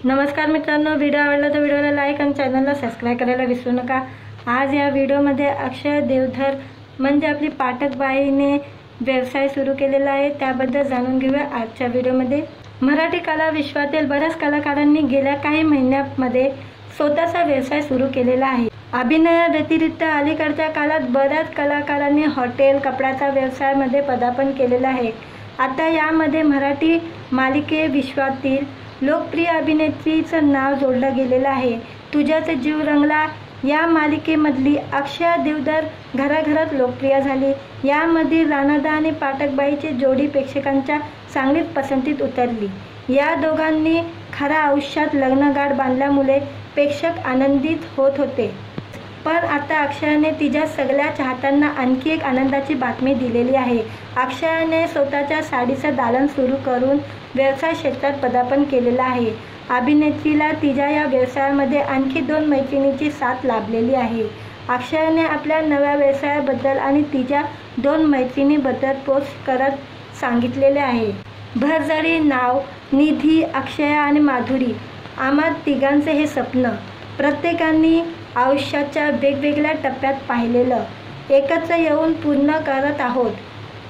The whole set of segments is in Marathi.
नमस्कार मित्रांनो, व्हिडिओ आवडला तर व्हिडिओला लाईक आणि चॅनलला सबस्क्राइब करायला विसरू नका। आज या व्हिडिओमध्ये अक्षय देवधर म्हणजे आपली पाठकबाईने व्यवसाय सुरू केलेला आहे, त्याबद्दल जाणून घेऊया आजच्या व्हिडिओमध्ये। मराठी कला विश्वातील बऱ्याच कलाकारांनी गेल्या काही महिन्यांमध्ये स्वतःचा व्यवसाय सुरू केलेला आहे। अभिनयाव्यतिरिक्त अलीकडच्या काळात बऱ्याच कलाकारांनी हॉटेल, कपड्याचा व्यवसायामध्ये पदार्पण केलेलं आहे। आता यामध्ये मराठी मालिके विश्वातील लोकप्रिय अभिनेत्रीचं नाव जोडलं गेलेलं आहे। तुझ्यात जीव रंगला या मालिकेमधली अक्षय देवधर घराघरात लोकप्रिय झाली। यामध्ये राणादा आणि पाठकबाईची जोडी प्रेक्षकांच्या चांगलीच पसंतीत उतरली। या दोघांनी खऱ्या आयुष्यात लग्नगाठ बांधल्यामुळे प्रेक्षक आनंदित होत होते। पण आता अक्षयने तिच्या सगळ्या चाहत्यांना आणखी एक आनंदाची बातमी दिलेली आहे। अक्षयने स्वतःच्या साडीचं दालन सुरू करून व्यवसाय क्षेत्रात पदार्पण केलेलं आहे। अभिनेत्रीला तिच्या या व्यवसायामध्ये आणखी 2 मैत्रिणींची साथ लाभलेली आहे। अक्षयने आपल्या नव्या व्यवसायाबद्दल आणि तिच्या 2 मैत्रिणींबद्दल पोस्ट करत सांगितलेले आहे। भरजरी नाव निधी, अक्षया आणि माधुरी, आम्हा तिघांचे हे स्वप्न प्रत्येकाने आयुष्याच्या वेगवेगळ्या टप्प्यात पाहिलेलं एकत्र येऊन पूर्ण करत आहोत।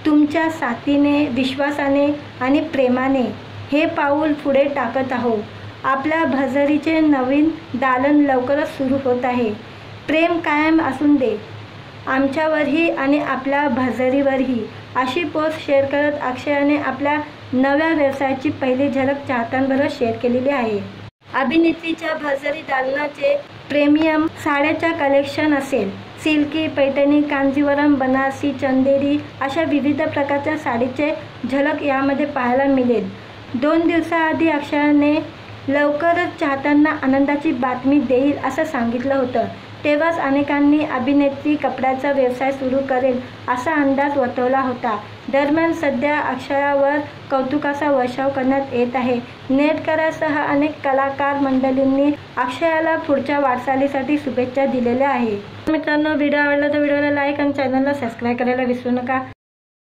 तुमच्या साथीने, विश्वासाने आणि प्रेमाने हे पाऊल पुढे टाकत आहोत। आपल्या भरजरीचे नवीन दालन लवकरच सुरू होत आहे। प्रेम कायम असून दे आमच्यावरही आणि आपल्या भरजरीवरही, अशी पोस्ट शेअर करत अक्षयाने आपल्या नव्या व्यवसायाची पहिली झलक चाहत्यांबरोबर शेअर केलेली आहे। अभिनेत्रीच्या भरजरी दालनाचे प्रीमियम साड्याच्या कलेक्शन असेल। सिल्की, पैठणी, कांजीवरम, बनारसी, चंदेरी अशा विविध प्रकारच्या साडीचे झलक यामध्ये पाहायला मिळेल। 2 दिवसाआधी अक्षयाने लवकरच चाहत्यांना आनंदाची बातमी देईल असं सांगितलं होतं। तेव्हाच अनेकांनी अभिनेत्री कपड्याचा व्यवसाय सुरू करेल असा अंदाज वर्तवला होता। दरम्यान सध्या अक्षयावर कौतुकाचा वर्षाव करण्यात येत आहे। नेटकऱ्यांसह अनेक कलाकार मंडळींनी अक्षयाला पुढच्या वाटचालीसाठी शुभेच्छा दिलेल्या आहेत। मित्रांनो, व्हिडिओ आवडला तर व्हिडिओला लाईक आणि चॅनलला सबस्क्राइब करायला विसरू नका।